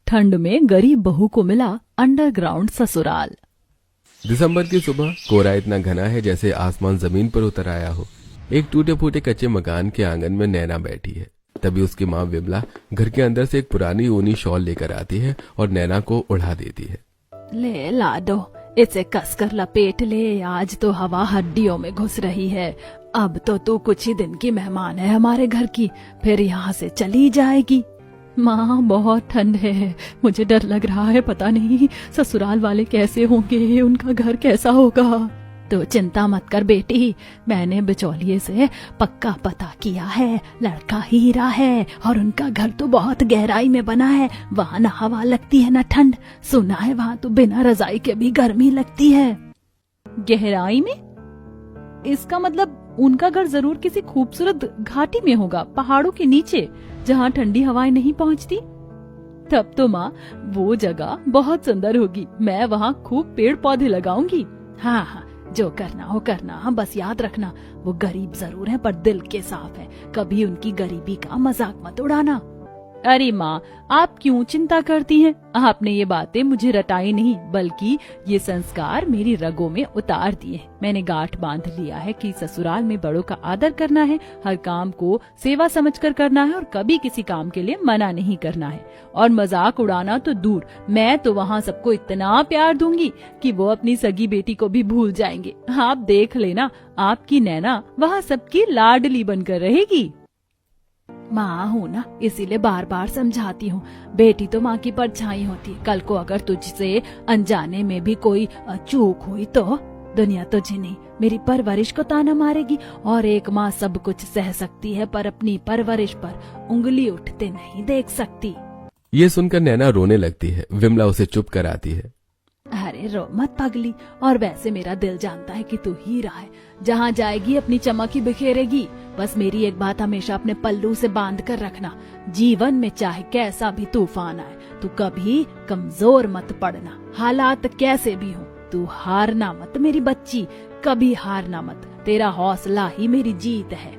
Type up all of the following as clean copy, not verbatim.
ठंड में गरीब बहू को मिला अंडरग्राउंड ससुराल। दिसंबर की सुबह कोहरा इतना घना है जैसे आसमान जमीन पर उतर आया हो। एक टूटे फूटे कच्चे मकान के आंगन में नैना बैठी है। तभी उसकी माँ विमला घर के अंदर से एक पुरानी ऊनी शॉल लेकर आती है और नैना को उड़ा देती है। ले लाडो, इसे कसकर लपेट ले, आज तो हवा हड्डियों में घुस रही है। अब तो तू कुछ ही दिन की मेहमान है हमारे घर की, फिर यहाँ से चली जाएगी। माँ बहुत ठंड है, मुझे डर लग रहा है, पता नहीं ससुराल वाले कैसे होंगे, उनका घर कैसा होगा। तो चिंता मत कर बेटी, मैंने बिचौलिए से पक्का पता किया है, लड़का हीरा है और उनका घर तो बहुत गहराई में बना है। वहाँ न हवा लगती है न ठंड, सुना है वहाँ तो बिना रजाई के भी गर्मी लगती है। गहराई में? इसका मतलब उनका घर जरूर किसी खूबसूरत घाटी में होगा, पहाड़ों के नीचे, जहाँ ठंडी हवाएं नहीं पहुँचती। तब तो माँ वो जगह बहुत सुंदर होगी, मैं वहाँ खूब पेड़ पौधे लगाऊंगी। हाँ हाँ, जो करना हो करना, हाँ बस याद रखना वो गरीब जरूर है पर दिल के साफ है, कभी उनकी गरीबी का मजाक मत उड़ाना। अरे माँ, आप क्यों चिंता करती हैं? आपने ये बातें मुझे रटाई नहीं, बल्कि ये संस्कार मेरी रगों में उतार दिए। मैंने गांठ बांध लिया है कि ससुराल में बड़ों का आदर करना है, हर काम को सेवा समझकर करना है और कभी किसी काम के लिए मना नहीं करना है। और मजाक उड़ाना तो दूर, मैं तो वहाँ सबको इतना प्यार दूंगी कि वो अपनी सगी बेटी को भी भूल जाएंगे। आप देख लेना, आपकी नैना वहाँ सबकी लाडली बनकर रहेगी। माँ हूँ ना, इसीलिए बार बार समझाती हूँ, बेटी तो माँ की परछाई होती है। कल को अगर तुझसे अनजाने में भी कोई चूक हुई तो दुनिया तुझे नहीं, मेरी परवरिश को ताना मारेगी। और एक माँ सब कुछ सह सकती है पर अपनी परवरिश पर उंगली उठते नहीं देख सकती। ये सुनकर नैना रोने लगती है। विमला उसे चुप कराती है। अरे रो मत पगली, और वैसे मेरा दिल जानता है कि तू हीरा है, जहाँ जाएगी अपनी चमक ही बिखेरेगी। बस मेरी एक बात हमेशा अपने पल्लू से बांध कर रखना, जीवन में चाहे कैसा भी तूफान आए, तू कभी कमजोर मत पड़ना। हालात कैसे भी हो, तू हारना मत मेरी बच्ची, कभी हारना मत, तेरा हौसला ही मेरी जीत है।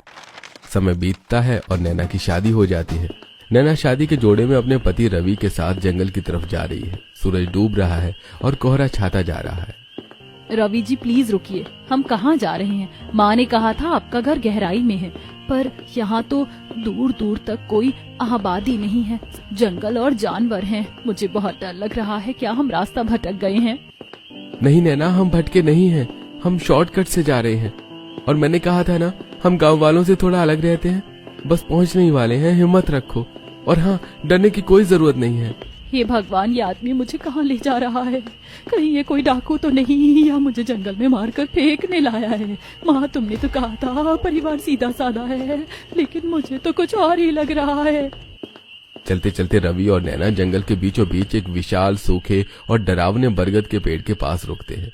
समय बीतता है और नैना की शादी हो जाती है। नैना शादी के जोड़े में अपने पति रवि के साथ जंगल की तरफ जा रही है। सूरज डूब रहा है और कोहरा छाता जा रहा है। रवि जी प्लीज रुकिए, हम कहाँ जा रहे हैं? माँ ने कहा था आपका घर गहराई में है, पर यहाँ तो दूर दूर तक कोई आबादी नहीं है, जंगल और जानवर हैं। मुझे बहुत डर लग रहा है, क्या हम रास्ता भटक गए हैं? नहीं नैना, हम भटके नहीं हैं, हम शॉर्टकट से जा रहे हैं। और मैंने कहा था ना, हम गाँव वालों से थोड़ा अलग रहते हैं, बस पहुँचने ही वाले हैं, हिम्मत रखो। और हाँ, डरने की कोई जरूरत नहीं है। हे भगवान, ये आदमी मुझे कहाँ ले जा रहा है? कहीं ये कोई डाकू तो नहीं या मुझे जंगल में मारकर फेंकने लाया है? माँ तुमने तो कहा था परिवार सीधा साधा है, लेकिन मुझे तो कुछ और ही लग रहा है। चलते चलते रवि और नैना जंगल के बीचों बीच एक विशाल सूखे और डरावने बरगद के पेड़ के पास रुकते हैं।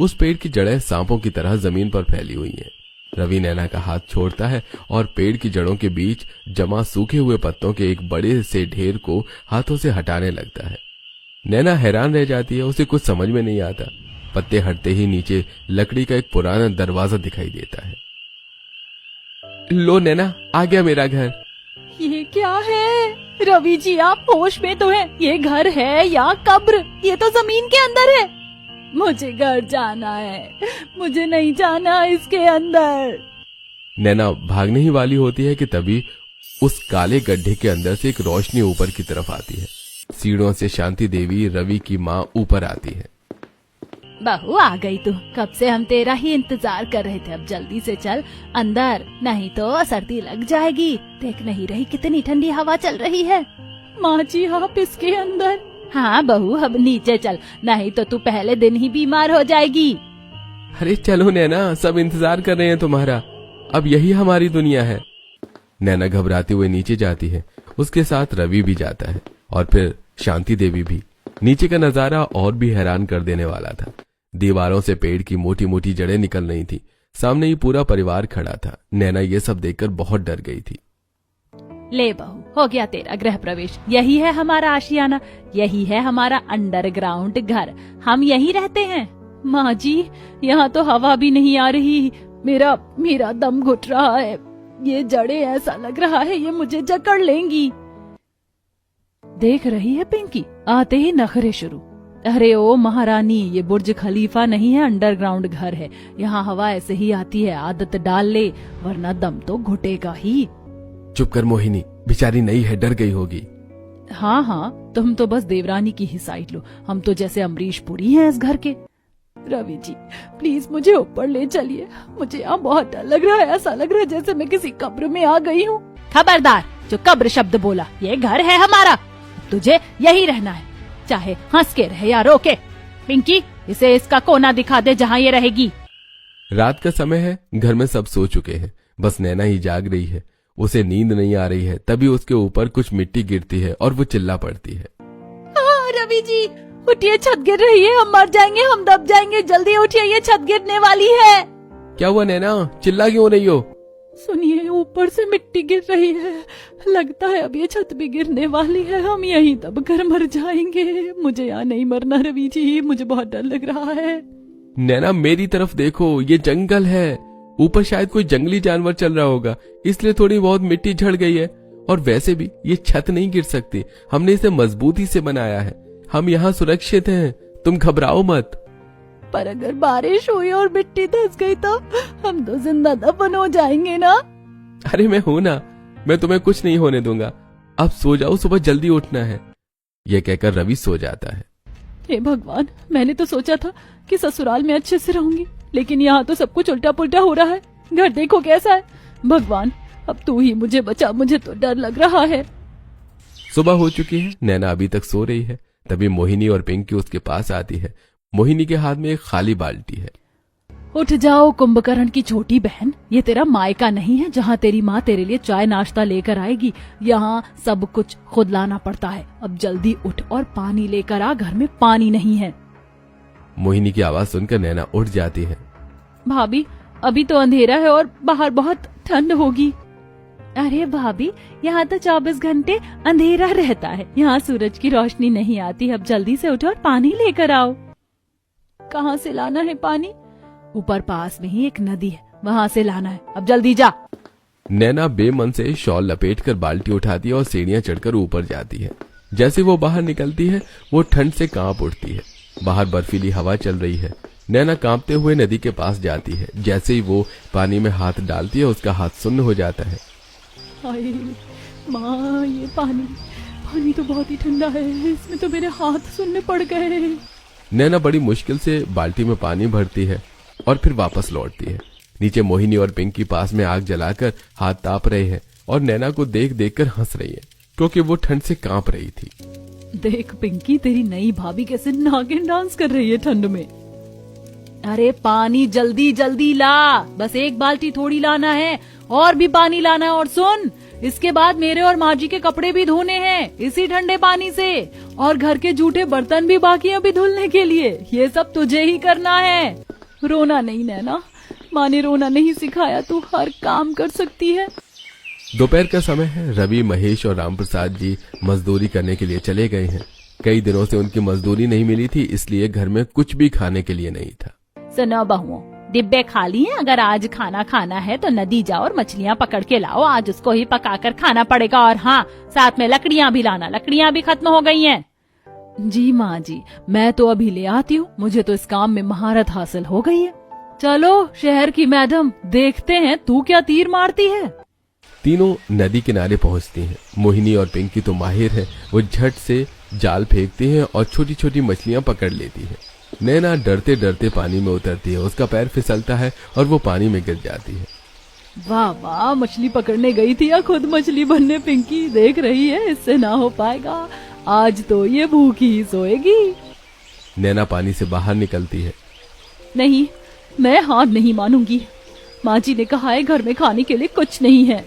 उस पेड़ की जड़ें सांपों की तरह जमीन पर फैली हुई हैं। रवि नैना का हाथ छोड़ता है और पेड़ की जड़ों के बीच जमा सूखे हुए पत्तों के एक बड़े से ढेर को हाथों से हटाने लगता है। नैना हैरान रह जाती है, उसे कुछ समझ में नहीं आता। पत्ते हटते ही नीचे लकड़ी का एक पुराना दरवाजा दिखाई देता है। लो नैना, आ गया मेरा घर। ये क्या है? रवि जी आप होश में तो हैं? ये घर है या कब्र? ये तो जमीन के अंदर है। मुझे घर जाना है, मुझे नहीं जाना इसके अंदर। नैना भागने ही वाली होती है कि तभी उस काले गड्ढे के अंदर से एक रोशनी ऊपर की तरफ आती है। सीढ़ियों से शांति देवी, रवि की माँ, ऊपर आती है। बहू आ गई तू, कब से हम तेरा ही इंतजार कर रहे थे। अब जल्दी से चल अंदर, नहीं तो सर्दी लग जाएगी। देख नहीं रही कितनी ठंडी हवा चल रही है। माँ जी आप इसके अंदर? हाँ बहू, अब नीचे चल, नहीं तो तू पहले दिन ही बीमार हो जाएगी। अरे चलो नैना, सब इंतजार कर रहे हैं तुम्हारा, अब यही हमारी दुनिया है। नैना घबराते हुए नीचे जाती है, उसके साथ रवि भी जाता है और फिर शांति देवी भी। नीचे का नजारा और भी हैरान कर देने वाला था। दीवारों से पेड़ की मोटी मोटी जड़ें निकल रही थी, सामने ही पूरा परिवार खड़ा था। नैना ये सब देखकर बहुत डर गई थी। ले बहू, हो गया तेरा गृह प्रवेश, यही है हमारा आशियाना, यही है हमारा अंडरग्राउंड घर, हम यही रहते हैं। माँ जी यहाँ तो हवा भी नहीं आ रही, मेरा दम घुट रहा है, ये जड़ें ऐसा लग रहा है ये मुझे जकड़ लेंगी। देख रही है पिंकी, आते ही नखरे शुरू। अरे ओ महारानी, ये बुर्ज खलीफा नहीं है, अंडरग्राउंड घर है। यहाँ हवा ऐसे ही आती है, आदत डाल ले वरना दम तो घुटेगा ही। चुप कर मोहिनी, बेचारी नई है, डर गई होगी। हाँ हाँ, तुम तो बस देवरानी की ही साइड लो, हम तो जैसे अमरीश पुरी हैं इस घर के। रवि जी प्लीज मुझे ऊपर ले चलिए, मुझे यहाँ बहुत डर लग रहा है, ऐसा लग रहा है जैसे मैं किसी कब्र में आ गई हूँ। खबरदार, जो कब्र शब्द बोला, ये घर है हमारा, तुझे यही रहना है, चाहे हंस के रहे या रोके। पिंकी, इसे इसका कोना दिखा दे जहाँ ये रहेगी। रात का समय है, घर में सब सो चुके हैं, बस नैना ही जाग रही है। उसे नींद नहीं आ रही है, तभी उसके ऊपर कुछ मिट्टी गिरती है और वो चिल्ला पड़ती है। रवि जी उठिए, छत गिर रही है, हम मर जाएंगे, हम दब जाएंगे, जल्दी उठिए, ये छत गिरने वाली है। क्या हुआ नैना, चिल्ला क्यों रही हो? सुनिए, ऊपर से मिट्टी गिर रही है, लगता है अब ये छत भी गिरने वाली है, हम यहीं दब कर मर जाएंगे। मुझे यहाँ नहीं मरना रवि जी, मुझे बहुत डर लग रहा है। नैना मेरी तरफ देखो, ये जंगल है, ऊपर शायद कोई जंगली जानवर चल रहा होगा, इसलिए थोड़ी बहुत मिट्टी झड़ गई है। और वैसे भी ये छत नहीं गिर सकती, हमने इसे मजबूती से बनाया है, हम यहाँ सुरक्षित हैं, तुम घबराओ मत। पर अगर बारिश हुई और मिट्टी धंस गई तो हम तो जिंदा दफन हो जाएंगे ना। अरे मैं हूं ना, मैं तुम्हें कुछ नहीं होने दूंगा, अब सो जाओ, सुबह जल्दी उठना है। ये कहकर रवि सो जाता है। हे भगवान, मैंने तो सोचा था कि ससुराल में अच्छे से रहूंगी, लेकिन यहाँ तो सब कुछ उल्टा पुल्टा हो रहा है। घर देखो कैसा है। भगवान अब तू ही मुझे बचा, मुझे तो डर लग रहा है। सुबह हो चुकी है, नैना अभी तक सो रही है। तभी मोहिनी और पिंकी उसके पास आती है। मोहिनी के हाथ में एक खाली बाल्टी है। उठ जाओ कुंभकर्ण की छोटी बहन, ये तेरा मायका नहीं है जहाँ तेरी माँ तेरे लिए चाय नाश्ता लेकर आएगी। यहाँ सब कुछ खुद लाना पड़ता है। अब जल्दी उठ और पानी लेकर आ, घर में पानी नहीं है। मोहिनी की आवाज सुनकर नैना उठ जाती है। भाभी अभी तो अंधेरा है और बाहर बहुत ठंड होगी। अरे भाभी, यहाँ तो 24 घंटे अंधेरा रहता है, यहाँ सूरज की रोशनी नहीं आती। अब जल्दी से उठो और पानी लेकर आओ। कहाँ से लाना है पानी? ऊपर पास में ही एक नदी है, वहाँ से लाना है, अब जल्दी जा। नैना बेमन से शॉल लपेटकर बाल्टी उठाती है और सीढ़ियां चढ़कर ऊपर जाती है। जैसे वो बाहर निकलती है, वो ठंड से कांप उठती है। बाहर बर्फीली हवा चल रही है। नैना कांपते हुए नदी के पास जाती है। जैसे ही वो पानी में हाथ डालती है, उसका हाथ सुन्न हो जाता है। हाय माँ, ये पानी तो बहुत ही ठंडा है, इसमें तो मेरे हाथ सुनने पड़ गए। नैना बड़ी मुश्किल से बाल्टी में पानी भरती है और फिर वापस लौटती है। नीचे मोहिनी और पिंकी पास में आग जलाकर हाथ ताप रहे हैं और नैना को देख देख कर हंस रही है, क्योंकि वो ठंड से कांप रही थी। देख पिंकी, तेरी नई भाभी कैसे नागिन डांस कर रही है ठंड में। अरे पानी जल्दी जल्दी ला, बस एक बाल्टी थोड़ी लाना है, और भी पानी लाना है। और सुन, इसके बाद मेरे और माँ जी के कपड़े भी धोने हैं इसी ठंडे पानी से, और घर के जूठे बर्तन भी बाकी हैं अभी धुलने के लिए। ये सब तुझे ही करना है। रोना नहीं नैना, माँ ने रोना नहीं सिखाया, तू हर काम कर सकती है। दोपहर का समय है। रवि, महेश और रामप्रसाद जी मजदूरी करने के लिए चले गए हैं। कई दिनों से उनकी मजदूरी नहीं मिली थी, इसलिए घर में कुछ भी खाने के लिए नहीं था। सुनो बहुओं, डिब्बे खाली हैं, अगर आज खाना खाना है तो नदी जाओ और मछलियाँ पकड़ के लाओ, आज उसको ही पकाकर खाना पड़ेगा। और हाँ, साथ में लकड़ियाँ भी लाना, लकड़ियाँ भी खत्म हो गई हैं। जी माँ जी, मैं तो अभी ले आती हूँ, मुझे तो इस काम में महारत हासिल हो गई है। चलो शहर की मैडम, देखते हैं तू क्या तीर मारती है। तीनों नदी किनारे पहुंचती हैं। मोहिनी और पिंकी तो माहिर है, वो झट से जाल फेंकती हैं और छोटी छोटी मछलियां पकड़ लेती है। नैना डरते डरते पानी में उतरती है, उसका पैर फिसलता है और वो पानी में गिर जाती है। वाह वाह, मछली पकड़ने गई थी या खुद मछली बनने पिंकी? देख रही है, इससे ना हो पाएगा, आज तो ये भूखी ही सोएगी। नैना पानी से बाहर निकलती है। नहीं, मैं हार नहीं मानूंगी, माँ जी ने कहा है घर में खाने के लिए कुछ नहीं है।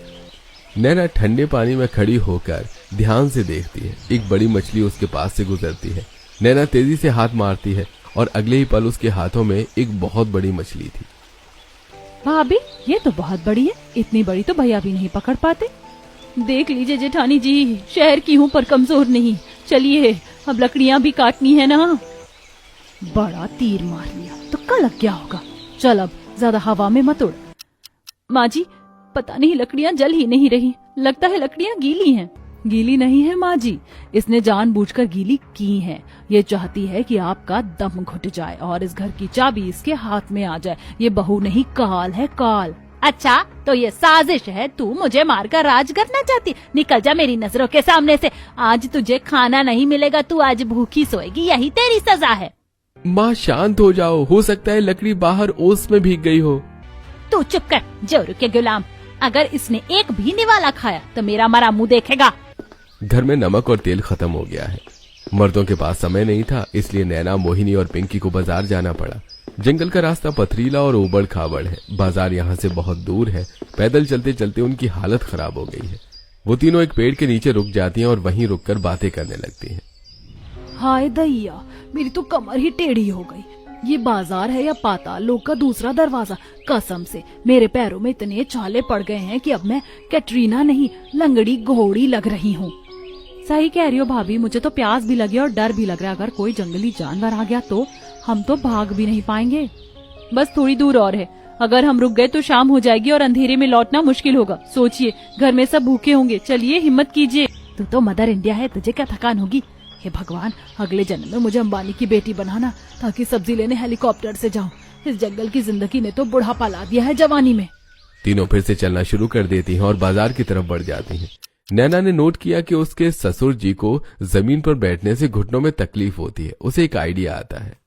नैना ठंडे पानी में खड़ी होकर ध्यान से देखती है। एक बड़ी मछली उसके पास से गुजरती है। नैना तेजी से हाथ मारती है और अगले ही पल उसके हाथों में एक बहुत बड़ी मछली थी। भाभी, ये तो बहुत बड़ी है, इतनी बड़ी तो भैया भी नहीं पकड़ पाते। देख लीजिए जेठानी जी, शहर की हूँ पर कमजोर नहीं। चलिए, अब लकड़ियाँ भी काटनी है ना। बड़ा तीर मार लिया, तुक्का लग गया होगा। चल अब ज्यादा हवा में मत उड़। माँ जी, पता नहीं लकड़ियाँ जल ही नहीं रही, लगता है लकड़ियाँ गीली हैं। गीली नहीं है माँ जी, इसने जानबूझकर गीली की है। ये चाहती है कि आपका दम घुट जाए और इस घर की चाबी इसके हाथ में आ जाए। ये बहू नहीं, काल है, काल। अच्छा, तो ये साजिश है, तू मुझे मारकर राज करना चाहती? निकल जा मेरी नजरों के सामने से। आज तुझे खाना नहीं मिलेगा, तू आज भूखी सोएगी, यही तेरी सजा है। माँ शांत हो जाओ, हो सकता है लकड़ी बाहर ओस में भीग गई हो। तू चुप कर, जोरू के गुलाम। अगर इसने एक भी निवाला खाया तो मेरा मरा मुंह देखेगा। घर में नमक और तेल खत्म हो गया है। मर्दों के पास समय नहीं था, इसलिए नैना, मोहिनी और पिंकी को बाजार जाना पड़ा। जंगल का रास्ता पथरीला और उबड़ खाबड़ है। बाजार यहाँ से बहुत दूर है। पैदल चलते चलते उनकी हालत खराब हो गई है। वो तीनों एक पेड़ के नीचे रुक जाती हैं और वहीं रुककर बातें करने लगती हैं। हाय दैया, मेरी तो कमर ही टेढ़ी हो गई। ये बाजार है या पाताल लोक का दूसरा दरवाजा? कसम से मेरे पैरों में इतने छाले पड़ गए हैं कि अब मैं कैटरीना नहीं, लंगड़ी घोड़ी लग रही हूँ। सही कह रही हो भाभी, मुझे तो प्यास भी लगी और डर भी लग रहा है। अगर कोई जंगली जानवर आ गया तो हम तो भाग भी नहीं पाएंगे। बस थोड़ी दूर और है, अगर हम रुक गए तो शाम हो जाएगी और अंधेरे में लौटना मुश्किल होगा। सोचिए, घर में सब भूखे होंगे। चलिए, हिम्मत कीजिए। तू तो मदर इंडिया है, तुझे क्या थकान होगी। हे भगवान, अगले जन्म में मुझे अंबानी की बेटी बनाना, ताकि सब्जी लेने हेलीकॉप्टर से जाऊं। इस जंगल की जिंदगी ने तो बुढ़ापा ला दिया है जवानी में। तीनों फिर से चलना शुरू कर देती हैं और बाजार की तरफ बढ़ जाती हैं। नैना ने नोट किया कि उसके ससुर जी को जमीन पर बैठने से घुटनों में तकलीफ होती है। उसे एक आइडिया आता है।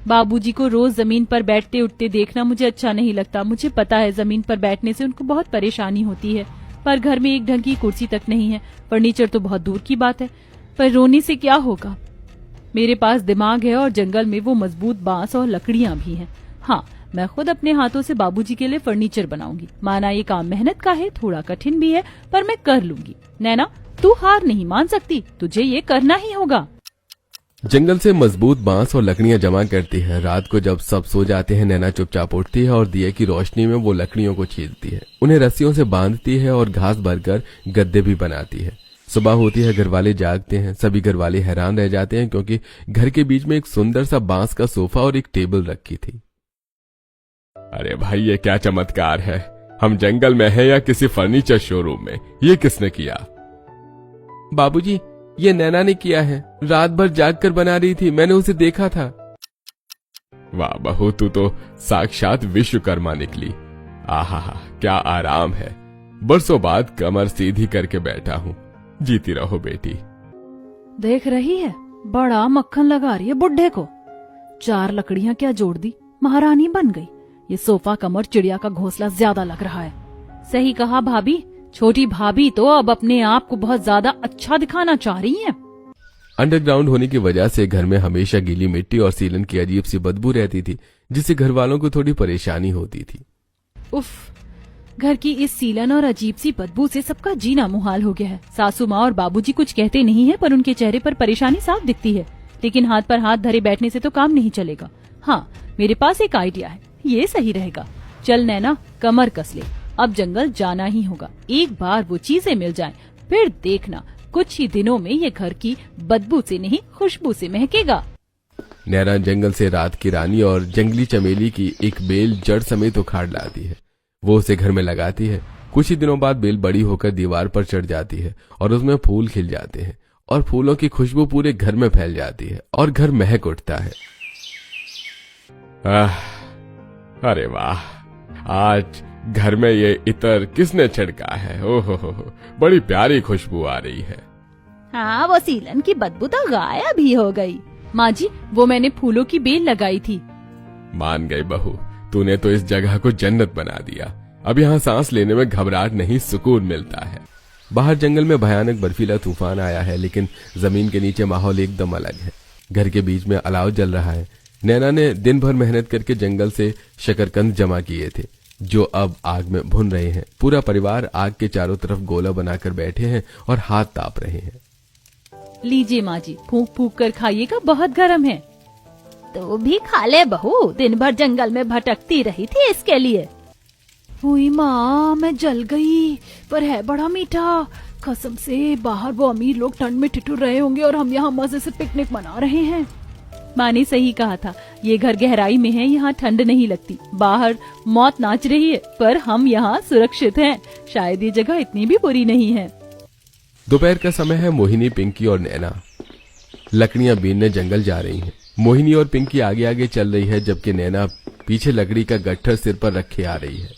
बाबूजी को रोज जमीन पर बैठते उठते देखना मुझे अच्छा नहीं लगता। मुझे पता है जमीन पर बैठने से उनको बहुत परेशानी होती है, पर घर में एक ढंग की कुर्सी तक नहीं है। फर्नीचर तो बहुत दूर की बात है, पर रोने से क्या होगा। मेरे पास दिमाग है और जंगल में वो मजबूत बांस और लकड़ियां भी हैं। हाँ, मैं खुद अपने हाथों से बाबूजी के लिए फर्नीचर बनाऊंगी। माना ये काम मेहनत का है, थोड़ा कठिन भी है, पर मैं कर लूंगी। नैना, तू हार नहीं मान सकती, तुझे ये करना ही होगा। जंगल से मजबूत बांस और लकड़ियां जमा करती है। रात को जब सब सो जाते हैं, नैना चुपचाप उठती है और दिए की रोशनी में वो लकड़ियों को छीलती है। उन्हें रस्सियों से बांधती है और घास भरकर गद्दे भी बनाती है। सुबह होती है, घर वाले जागते हैं। सभी घर वाले हैरान रह जाते हैं क्योंकि घर के बीच में एक सुंदर सा बांस का सोफा और एक टेबल रखी थी। अरे भाई, ये क्या चमत्कार है। हम जंगल में हैं या किसी फर्नीचर शोरूम में? ये किसने किया? बाबूजी, ये नैना ने किया है। रात भर जागकर बना रही थी, मैंने उसे देखा था। वाह बहू, तू तो साक्षात विश्वकर्मा निकली। आहा, क्या आराम है। बरसों बाद कमर सीधी करके बैठा हूँ। जीती रहो बेटी। देख रही है, बड़ा मक्खन लगा रही है बुड्ढे को। 4 लकड़ियां क्या जोड़ दी, महारानी बन गई। ये सोफा कम और चिड़िया का घोंसला ज्यादा लग रहा है। सही कहा भाभी, छोटी भाभी तो अब अपने आप को बहुत ज्यादा अच्छा दिखाना चाह रही हैं। अंडरग्राउंड होने की वजह से घर में हमेशा गीली मिट्टी और सीलन की अजीब सी बदबू रहती थी, जिससे घर वालों को थोड़ी परेशानी होती थी। उफ, घर की इस सीलन और अजीब सी बदबू से सबका जीना मुहाल हो गया है। सासू माँ और बाबूजी कुछ कहते नहीं है, पर उनके चेहरे पर परेशानी साफ दिखती है। लेकिन हाथ पर हाथ धरे बैठने से तो काम नहीं चलेगा। हाँ, मेरे पास एक आइडिया है, ये सही रहेगा। चल नैना, कमर कस ले, अब जंगल जाना ही होगा। एक बार वो चीजें मिल जाएं, फिर देखना कुछ ही दिनों में ये घर की बदबू से नहीं, खुशबू से महकेगा। नैना जंगल से रात की रानी और जंगली चमेली की एक बेल जड़ समेत उखाड़ लाती है। वो उसे घर में लगाती है। कुछ ही दिनों बाद बेल बड़ी होकर दीवार पर चढ़ जाती है और उसमें फूल खिल जाते हैं और फूलों की खुशबू पूरे घर में फैल जाती है और घर महक उठता है। अरे वाह, आज घर में ये इत्र किसने छिड़का है? ओहो, बड़ी प्यारी खुशबू आ रही है। हाँ, वो सीलन की बदबू तो गायब ही हो गई। माँ जी, वो मैंने फूलों की बेल लगाई थी। मान गई बहू, तूने तो इस जगह को जन्नत बना दिया। अब यहाँ सांस लेने में घबराहट नहीं, सुकून मिलता है। बाहर जंगल में भयानक बर्फीला तूफान आया है, लेकिन जमीन के नीचे माहौल एकदम अलग है। घर के बीच में अलाव जल रहा है। नैना ने दिन भर मेहनत करके जंगल से शकरकंद जमा किए थे, जो अब आग में भुन रहे हैं। पूरा परिवार आग के चारों तरफ गोला बनाकर बैठे हैं और हाथ ताप रहे हैं। लीजिए माँ जी, फूंक फूंक कर खाइएगा, बहुत गर्म है। तो भी खा ले बहू, दिन भर जंगल में भटकती रही थी इसके लिए। हुई माँ, मैं जल गई, पर है बड़ा मीठा। कसम से बाहर वो अमीर लोग ठंड में ठिठुर रहे होंगे और हम यहाँ मजे से पिकनिक मना रहे हैं। माँ ने सही कहा था, ये घर गहराई में है, यहाँ ठंड नहीं लगती। बाहर मौत नाच रही है, पर हम यहाँ सुरक्षित हैं। शायद ये जगह इतनी भी बुरी नहीं है। दोपहर का समय है। मोहिनी, पिंकी और नैना लकड़ियां बीनने जंगल जा रही हैं। मोहिनी और पिंकी आगे आगे चल रही है, जबकि नैना पीछे लकड़ी का गट्ठर सिर पर रखे आ रही है।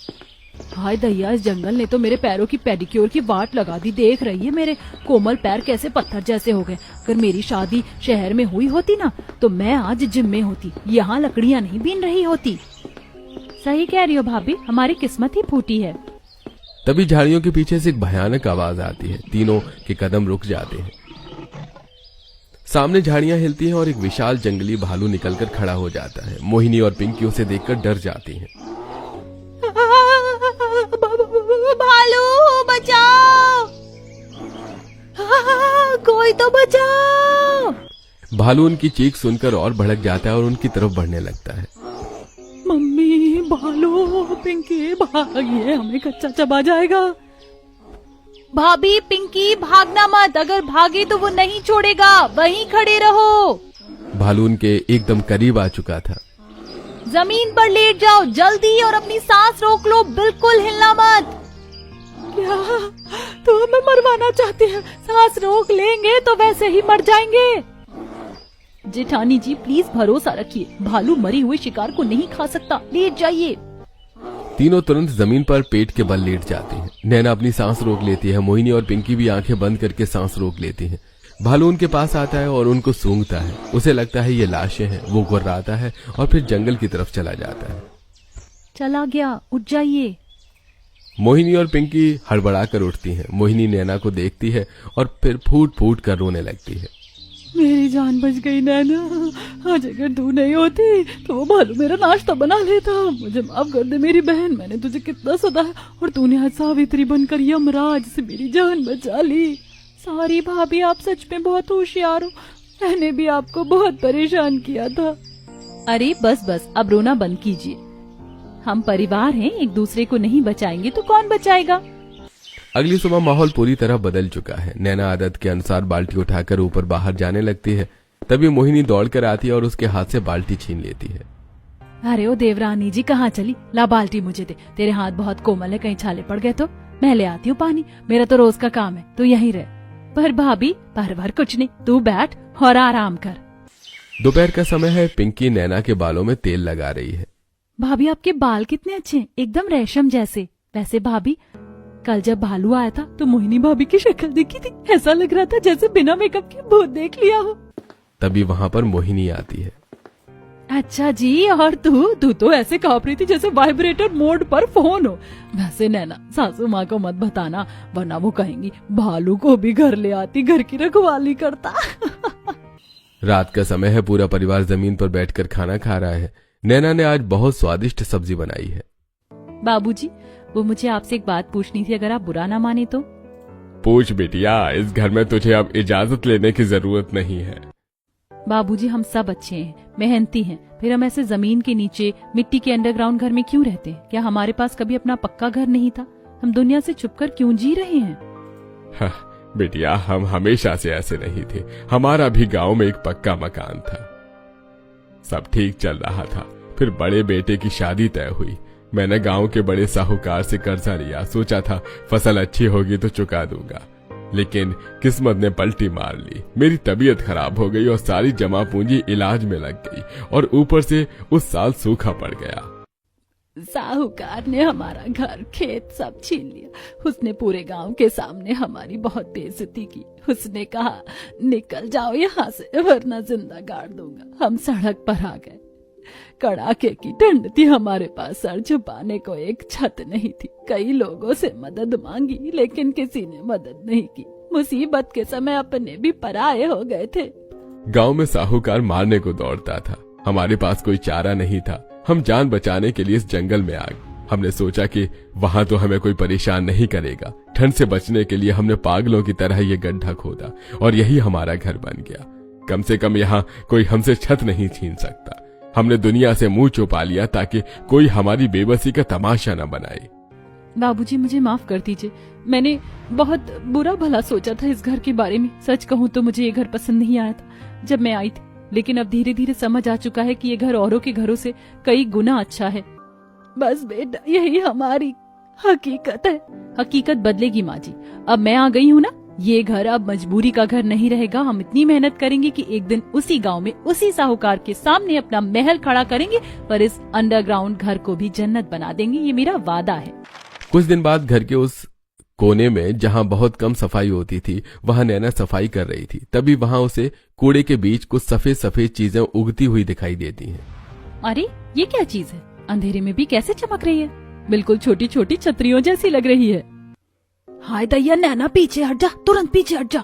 हाय दैया, इस जंगल ने तो मेरे पैरों की पेडिक्योर की वाट लगा दी। देख रही है मेरे कोमल पैर कैसे पत्थर जैसे हो गए। अगर मेरी शादी शहर में हुई होती ना तो मैं आज जिम में होती, यहाँ लकड़ियाँ नहीं बीन रही होती। सही कह रही हो भाभी, हमारी किस्मत ही फूटी है। तभी झाड़ियों के पीछे से एक भयानक आवाज आती है। तीनों के कदम रुक जाते हैं। सामने झाड़ियां हिलती हैं और एक विशाल जंगली भालू निकलकर खड़ा हो जाता है। मोहिनी और पिंकी उसे देखकर डर जाती हैं। भालू बचाओ, कोई तो बचाओ। भालू उनकी चीख सुनकर और भड़क जाता है और उनकी तरफ बढ़ने लगता है। मम्मी, भालू, पिंकी भागिए, हमें कच्चा चबा जाएगा। भाभी, पिंकी भागना मत, अगर भागे तो वो नहीं छोड़ेगा, वहीं खड़े रहो। भालू उनके एकदम करीब आ चुका था। जमीन पर लेट जाओ जल्दी और अपनी सांस रोक लो, बिल्कुल हिलना मत। क्या तो हमें मरवाना चाहते हैं? सांस रोक लेंगे तो वैसे ही मर जाएंगे। जेठानी जी प्लीज भरोसा रखिए, भालू मरी हुए शिकार को नहीं खा सकता, लेट जाइए। तीनों तुरंत जमीन पर पेट के बल लेट जाते हैं। नैना अपनी सांस रोक लेती है। मोहिनी और पिंकी भी आंखें बंद करके सांस रोक लेती हैं। भालू उनके पास आता है और उनको सूंघता है। उसे लगता है ये लाशें हैं। वो गुर्राता है और फिर जंगल की तरफ चला जाता है। चला गया, उठ जाइए। मोहिनी और पिंकी हड़बड़ाकर उठती हैं। मोहिनी नैना को देखती है और फिर फूट फूट कर रोने लगती है। मेरी जान बच गई नैना, आज अगर तू नहीं होती तो वो भालू मेरा नाश्ता बना लेता। मुझे माफ कर दे मेरी बहन, मैंने तुझे कितना सताया और तूने आज सावित्री बनकर यमराज से मेरी जान बचा ली। सॉरी भाभी, आप सच में बहुत होशियार हो, मैंने भी आपको बहुत परेशान किया था। अरे बस बस, अब रोना बंद कीजिए। हम परिवार हैं, एक दूसरे को नहीं बचाएंगे तो कौन बचाएगा। अगली सुबह माहौल पूरी तरह बदल चुका है। नैना आदत के अनुसार बाल्टी उठाकर ऊपर बाहर जाने लगती है। तभी मोहिनी दौड़कर आती है और उसके हाथ से बाल्टी छीन लेती है। अरे ओ देवरानी जी, कहाँ चली? ला बाल्टी मुझे दे, तेरे हाथ बहुत कोमल है, कहीं छाले पड़ गए तो मैं ले आती हूँ पानी, मेरा तो रोज का काम है, तू यहीं रह। पर भाभी, पर कुछ नहीं, तू बैठ और आराम कर। दोपहर का समय है। पिंकी नैना के बालों में तेल लगा रही है। भाभी आपके बाल कितने अच्छे हैं, एकदम रेशम जैसे। वैसे भाभी, कल जब भालू आया था तो मोहिनी भाभी की शक्ल देखी थी, ऐसा लग रहा था जैसे बिना मेकअप के भूत देख लिया हो। तभी वहाँ पर मोहिनी आती है। अच्छा जी, और तू तो ऐसे कांप रही थी जैसे वाइब्रेटर मोड पर फोन हो। वैसे नैना, सासू माँ को मत बताना, वरना वो कहेंगी भालू को भी घर ले आती, घर की रखवाली करता। रात का समय है। पूरा परिवार जमीन पर बैठकर खाना खा रहा है। नैना ने आज बहुत स्वादिष्ट सब्जी बनाई है। बाबूजी, वो मुझे आपसे एक बात पूछनी थी, अगर आप बुरा ना माने तो। पूछ बेटिया, इस घर में तुझे अब इजाजत लेने की जरूरत नहीं है। बाबूजी, हम सब अच्छे हैं, मेहनती हैं, फिर हम ऐसे जमीन के नीचे मिट्टी के अंडरग्राउंड घर में क्यों रहते हैं? क्या हमारे पास कभी अपना पक्का घर नहीं था? हम दुनिया से छुपकर क्यों जी रहे हैं? बेटिया, हम हमेशा से ऐसे नहीं थे। हमारा भी गांव में एक पक्का मकान था, सब ठीक चल रहा था। फिर बड़े बेटे की शादी तय हुई। मैंने गांव के बड़े साहूकार से कर्जा लिया। सोचा था फसल अच्छी होगी तो चुका दूंगा, लेकिन किस्मत ने पलटी मार ली। मेरी तबीयत खराब हो गई और सारी जमा पूंजी इलाज में लग गई, और ऊपर से उस साल सूखा पड़ गया। साहूकार ने हमारा घर खेत सब छीन लिया। उसने पूरे गांव के सामने हमारी बहुत बेइज्जती की। उसने कहा निकल जाओ यहाँ से, वरना जिंदा गाड़ दूंगा। हम सड़क पर आ गए। कड़ाके की ठंड थी, हमारे पास सर छुपाने को एक छत नहीं थी। कई लोगों से मदद मांगी, लेकिन किसी ने मदद नहीं की। मुसीबत के समय अपने भी पराये हो गए थे। गांव में साहूकार मारने को दौड़ता था। हमारे पास कोई चारा नहीं था। हम जान बचाने के लिए इस जंगल में आ गए। हमने सोचा कि वहां तो हमें कोई परेशान नहीं करेगा। ठंड से बचने के लिए हमने पागलों की तरह ये गड्ढा खोदा और यही हमारा घर बन गया। कम से कम यहाँ कोई हमसे छत नहीं छीन सकता। हमने दुनिया से मुंह छुपा लिया ताकि कोई हमारी बेबसी का तमाशा न बनाए। बाबूजी, मुझे माफ कर दीजिए, मैंने बहुत बुरा भला सोचा था इस घर के बारे में। सच कहूँ तो मुझे ये घर पसंद नहीं आया था जब मैं आई थी, लेकिन अब धीरे धीरे समझ आ चुका है कि ये घर औरों के घरों से कई गुना अच्छा है। बस बेटा, यही हमारी हकीकत है। हकीकत बदलेगी माँ जी। अब मैं आ गई हूँ ना, ये घर अब मजबूरी का घर नहीं रहेगा। हम इतनी मेहनत करेंगे कि एक दिन उसी गांव में उसी साहूकार के सामने अपना महल खड़ा करेंगे, पर इस अंडरग्राउंड घर को भी जन्नत बना देंगे। ये मेरा वादा है। कुछ दिन बाद घर के उस कोने में जहां बहुत कम सफाई होती थी, वहां नैना सफाई कर रही थी। तभी वहां उसे कूड़े के बीच कुछ सफेद सफेद चीजें उगती हुई दिखाई देती हैं। अरे ये क्या चीज है? अंधेरे में भी कैसे चमक रही है? बिल्कुल छोटी छोटी छतरियों जैसी लग रही है। हाय दैया नैना, पीछे हट जा, तुरंत पीछे हट जा।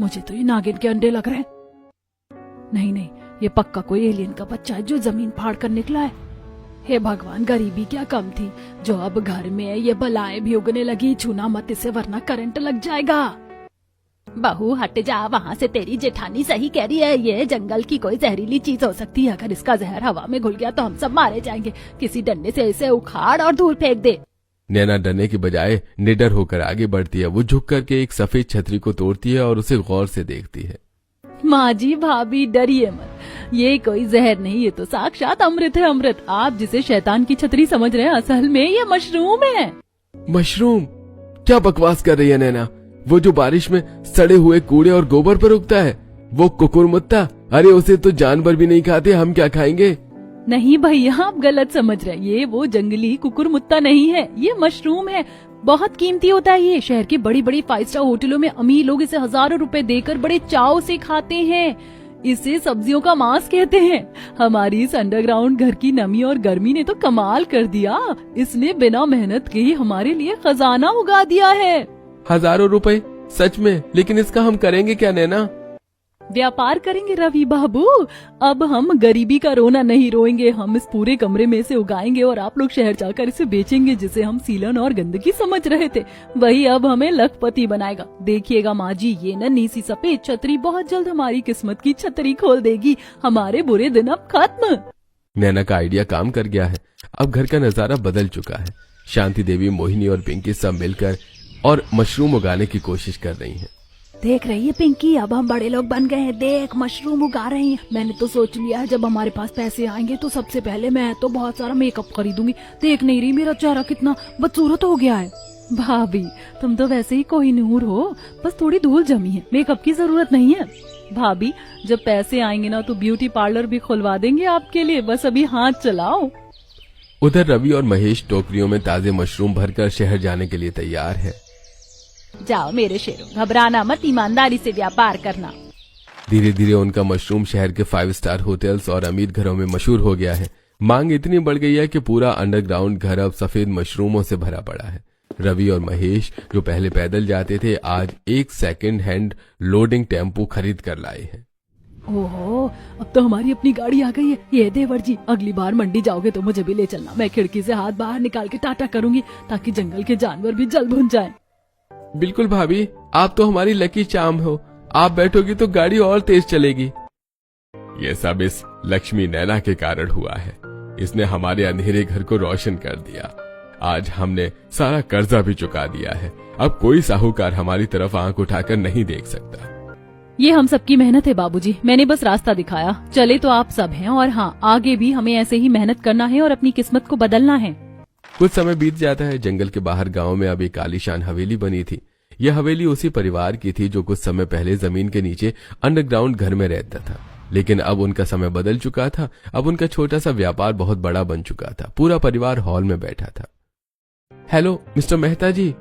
मुझे तो ये नागिन के अंडे लग रहे हैं। नहीं नहीं, ये पक्का कोई एलियन का बच्चा है जो जमीन फाड़ कर निकला है। हे भगवान, गरीबी क्या कम थी जो अब घर में है। ये बलाएं भी उगने लगी। छूना मत इसे वरना करंट लग जाएगा। बहू हट जा वहाँ से, तेरी जेठानी सही कह रही है। ये जंगल की कोई जहरीली चीज हो सकती है। अगर इसका जहर हवा में घुल गया तो हम सब मारे जाएंगे। किसी डंडे से इसे उखाड़ और दूर फेंक दे। नैना डरने की बजाय निडर होकर आगे बढ़ती है। वो झुक करके एक सफेद छतरी को तोड़ती है और उसे गौर से देखती है। माँ जी, भाभी डरिए मत, ये कोई जहर नहीं, ये तो साक्षात अमृत है। अमृत, आप जिसे शैतान की छतरी समझ रहे हैं, असल में ये मशरूम है। मशरूम? क्या बकवास कर रही है नैना? वो जो बारिश में सड़े हुए कूड़े और गोबर पर उगता है, वो कुकुरमुत्ता? अरे उसे तो जानवर भी नहीं खाते, हम क्या खाएंगे? नहीं भैया, आप गलत समझ रहे हैं। ये वो जंगली कुकुरमुत्ता नहीं है, ये मशरूम है। बहुत कीमती होता है ये। शहर के बड़ी बड़ी 5 स्टार होटलों में अमीर लोग इसे हजारों रुपए देकर बड़े चाव से खाते हैं। इसे सब्जियों का मांस कहते हैं। हमारी इस अंडरग्राउंड घर की नमी और गर्मी ने तो कमाल कर दिया। इसने बिना मेहनत के ही हमारे लिए खजाना उगा दिया है। हजारों रुपए? सच में? लेकिन इसका हम करेंगे क्या नैना? व्यापार करेंगे रवि बाबू। अब हम गरीबी का रोना नहीं रोएंगे। हम इस पूरे कमरे में इसे उगाएंगे और आप लोग शहर जाकर इसे बेचेंगे। जिसे हम सीलन और गंदगी समझ रहे थे, वही अब हमें लखपति बनाएगा। देखिएगा माँ जी, ये नन्ही सी सफेद छतरी बहुत जल्द हमारी किस्मत की छतरी खोल देगी। हमारे बुरे दिन अब खत्म। नैना का आइडिया काम कर गया है। अब घर का नजारा बदल चुका है। शांति देवी, मोहिनी और पिंकी सब मिलकर और मशरूम उगाने की कोशिश कर रही हैं। देख रही है पिंकी, अब हम बड़े लोग बन गए हैं। देख, मशरूम उगा रहे हैं। मैंने तो सोच लिया है जब हमारे पास पैसे आएंगे तो सबसे पहले मैं तो बहुत सारा मेकअप खरीदूंगी। देख नहीं रही मेरा चेहरा कितना बदसूरत हो गया है। भाभी, तुम तो वैसे ही कोहिनूर हो, बस थोड़ी धूल जमी है, मेकअप की जरूरत नहीं है। भाभी, जब पैसे आएंगे ना तो ब्यूटी पार्लर भी खुलवा देंगे आपके लिए। बस अभी हाथ चलाओ। उधर रवि और महेश टोकरियों में ताजे मशरूम भरकर शहर जाने के लिए तैयार है। जाओ मेरे शेरों, घबराना मत, ईमानदारी से व्यापार करना। धीरे धीरे उनका मशरूम शहर के 5 स्टार होटल्स और अमीर घरों में मशहूर हो गया है। मांग इतनी बढ़ गई है कि पूरा अंडरग्राउंड घर अब सफेद मशरूमों से भरा पड़ा है। रवि और महेश, जो पहले पैदल जाते थे, आज एक सेकंड हैंड लोडिंग टेम्पो खरीद कर लाए हैं। ओहो, अब तो हमारी अपनी गाड़ी आ गई है। ये देवर जी, अगली बार मंडी जाओगे तो मुझे भी ले चलना। मैं खिड़की से हाथ बाहर निकाल के टाटा करूंगी ताकि जंगल के जानवर भी जल भुन जाएं। बिल्कुल भाभी, आप तो हमारी लकी चार्म हो। आप बैठोगी तो गाड़ी और तेज चलेगी। ये सब इस लक्ष्मी नैना के कारण हुआ है। इसने हमारे अंधेरे घर को रोशन कर दिया। आज हमने सारा कर्जा भी चुका दिया है। अब कोई साहूकार हमारी तरफ आंख उठाकर नहीं देख सकता। ये हम सबकी मेहनत है बाबूजी। मैंने बस रास्ता दिखाया। चले तो आप सब हैं, और हाँ, आगे भी हमें ऐसे ही मेहनत करना है और अपनी किस्मत को बदलना है। कुछ समय बीत जाता है। जंगल के बाहर गांव में अब एक आलीशान हवेली बनी थी। यह हवेली उसी परिवार की थी जो कुछ समय पहले जमीन के नीचे अंडरग्राउंड घर में रहता था। लेकिन अब उनका समय बदल चुका था। अब उनका छोटा सा व्यापार बहुत बड़ा बन चुका था। पूरा परिवार हॉल में बैठा था। हेलो मिस्टर मेहता जी।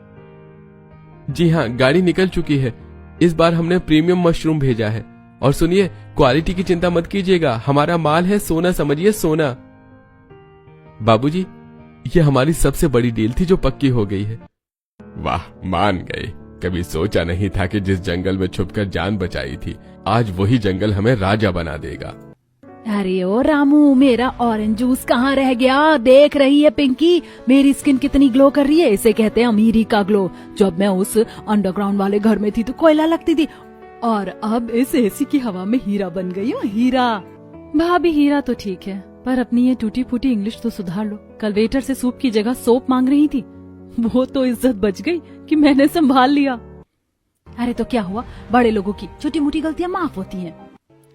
जी हाँ, गाड़ी निकल चुकी है। इस बार हमने प्रीमियम मशरूम भेजा है। और सुनिए, क्वालिटी की चिंता मत कीजिएगा। हमारा माल है सोना, समझिए सोना। बाबूजी, ये हमारी सबसे बड़ी डील थी जो पक्की हो गई है। वाह, मान गए। कभी सोचा नहीं था कि जिस जंगल में छुपकर जान बचाई थी, आज वही जंगल हमें राजा बना देगा। अरे ओ रामू, मेरा ऑरेंज जूस कहाँ रह गया? देख रही है पिंकी, मेरी स्किन कितनी ग्लो कर रही है। इसे कहते हैं अमीरी का ग्लो। जब मैं उस अंडरग्राउंड वाले घर में थी तो कोयला लगती थी, और अब इस एसी की हवा में हीरा बन गई हूँ। हीरा। भाभी, हीरा तो ठीक है, पर अपनी ये टूटी फूटी इंग्लिश तो सुधार लो। कल वेटर से सूप की जगह सोप मांग रही थी। वो तो इज्जत बच गई कि मैंने संभाल लिया। अरे तो क्या हुआ, बड़े लोगों की छोटी मोटी गलतियां माफ होती हैं।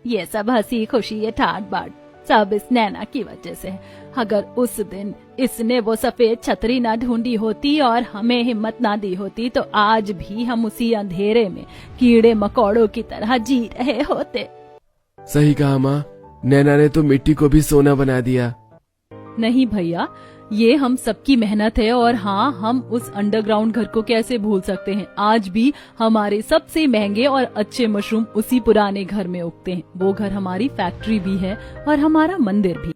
ये सब हंसी खुशी, ये ठाट बाट, सब इस नैना की वजह से है। अगर उस दिन इसने वो सफेद छतरी ना ढूंढी होती और हमें हिम्मत ना दी होती तो आज भी हम उसी अंधेरे में कीड़े मकोड़ों की तरह जी रहे होते। सही कहा माँ, नैना ने तो मिट्टी को भी सोना बना दिया। नहीं भैया, ये हम सबकी मेहनत है। और हाँ, हम उस अंडरग्राउंड घर को कैसे भूल सकते हैं। आज भी हमारे सबसे महंगे और अच्छे मशरूम उसी पुराने घर में उगते हैं। वो घर हमारी फैक्ट्री भी है और हमारा मंदिर भी।